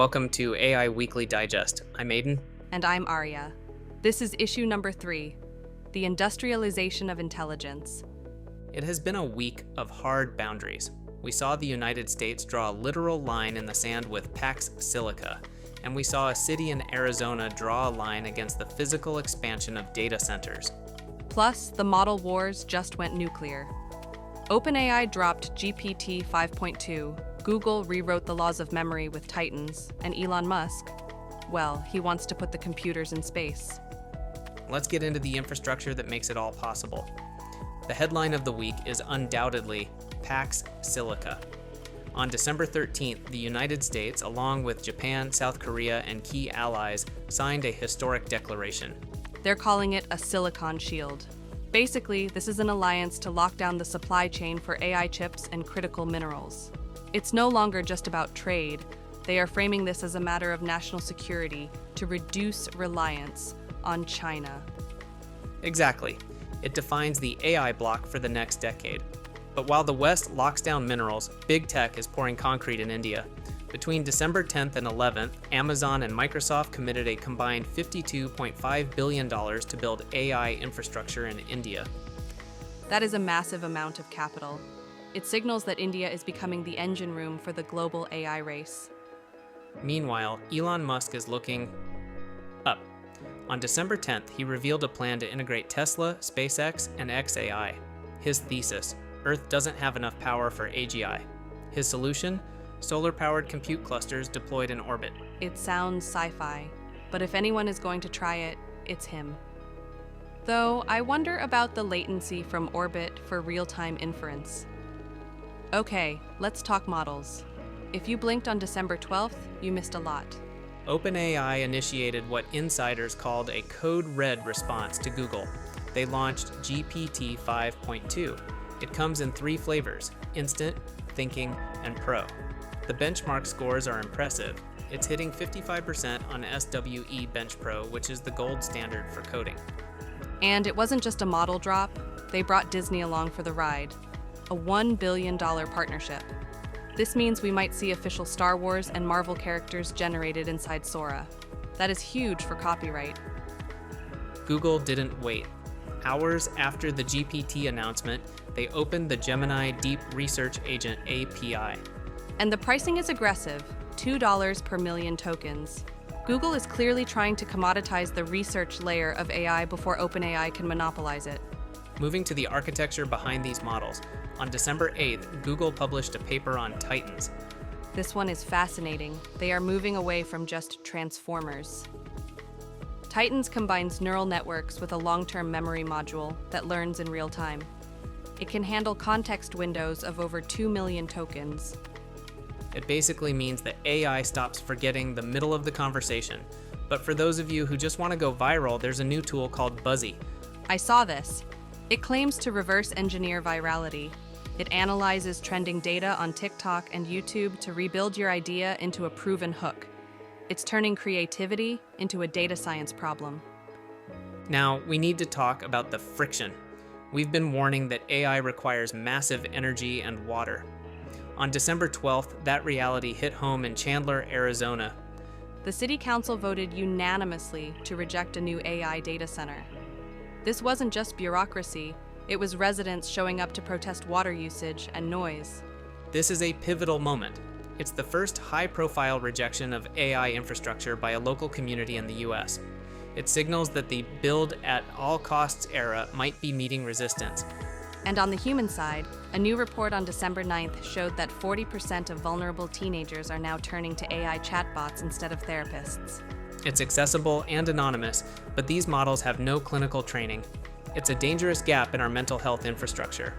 welcome to AI Weekly Digest. I'm Aiden. And I'm Arya. This is issue number 3, The Industrialization of Intelligence. It has been a week of hard boundaries. We saw the United States draw a literal line in the sand with Pax Silica, and we saw a city in Arizona draw a line against the physical expansion of data centers. Plus, the model wars just went nuclear. OpenAI dropped GPT 5.2, Google rewrote the laws of memory with Titans, and Elon Musk, well, he wants to put the computers in space. Let's get into the infrastructure that makes it all possible. The headline of the week is undoubtedly Pax Silica. On December 13th, the United States, along with Japan, South Korea, and key allies, signed a historic declaration. They're calling it a Silicon Shield. Basically, this is an alliance to lock down the supply chain for AI chips and critical minerals. It's no longer just about trade. They are framing this as a matter of national security to reduce reliance on China. Exactly. It defines the AI bloc for the next decade. But while the West locks down minerals, big tech is pouring concrete in India. Between December 10th and 11th, Amazon and Microsoft committed a combined $52.5 billion to build AI infrastructure in India. That is a massive amount of capital. It signals that India is becoming the engine room for the global AI race. Meanwhile, Elon Musk is looking up. On December 10th, he revealed a plan to integrate Tesla, SpaceX, and xAI. His thesis: Earth doesn't have enough power for AGI. His solution: solar-powered compute clusters deployed in orbit. It sounds sci-fi, but if anyone is going to try it, it's him. Though, I wonder about the latency from orbit for real-time inference. Okay, let's talk models. If you blinked on December 12th, you missed a lot. OpenAI initiated what insiders called a code red response to Google. They launched GPT 5.2. It comes in 3 flavors: Instant, Thinking, and Pro. The benchmark scores are impressive. It's hitting 55% on SWE Bench Pro, which is the gold standard for coding. And it wasn't just a model drop, they brought Disney along for the ride. A $1 billion partnership. This means we might see official Star Wars and Marvel characters generated inside Sora. That is huge for copyright. Google didn't wait. Hours after the GPT announcement, they opened the Gemini Deep Research Agent API. And the pricing is aggressive, $2 per million tokens. Google is clearly trying to commoditize the research layer of AI before OpenAI can monopolize it. Moving to the architecture behind these models, on December 8th, Google published a paper on Titans. This one is fascinating. They are moving away from just transformers. Titans combines neural networks with a long-term memory module that learns in real time. It can handle context windows of over 2 million tokens. It basically means that AI stops forgetting the middle of the conversation. But for those of you who just want to go viral, there's a new tool called Buzzy. I saw this. It claims to reverse engineer virality. It analyzes trending data on TikTok and YouTube to rebuild your idea into a proven hook. It's turning creativity into a data science problem. Now, we need to talk about the friction. We've been warning that AI requires massive energy and water. On December 12th, that reality hit home in Chandler, Arizona. The city council voted unanimously to reject a new AI data center. This wasn't just bureaucracy, it was residents showing up to protest water usage and noise. This is a pivotal moment. It's the first high-profile rejection of AI infrastructure by a local community in the US. It signals that the build-at-all-costs era might be meeting resistance. And on the human side, a new report on December 9th showed that 40% of vulnerable teenagers are now turning to AI chatbots instead of therapists. It's accessible and anonymous, but these models have no clinical training. It's a dangerous gap in our mental health infrastructure.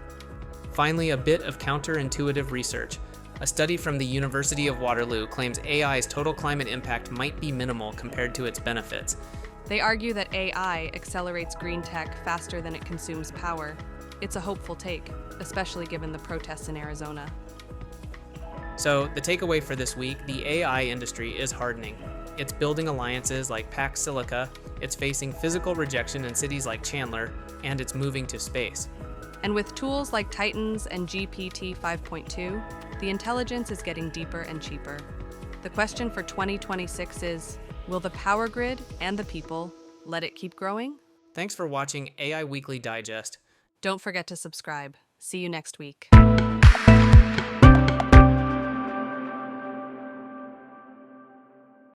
Finally, a bit of counterintuitive research. A study from the University of Waterloo claims AI's total climate impact might be minimal compared to its benefits. They argue that AI accelerates green tech faster than it consumes power. It's a hopeful take, especially given the protests in Arizona. So, the takeaway for this week, the AI industry is hardening. It's building alliances like Pax Silica, it's facing physical rejection in cities like Chandler, and it's moving to space. And with tools like Titans and GPT 5.2, the intelligence is getting deeper and cheaper. The question for 2026 is, will the power grid and the people let it keep growing? Thanks for watching AI Weekly Digest. Don't forget to subscribe. See you next week.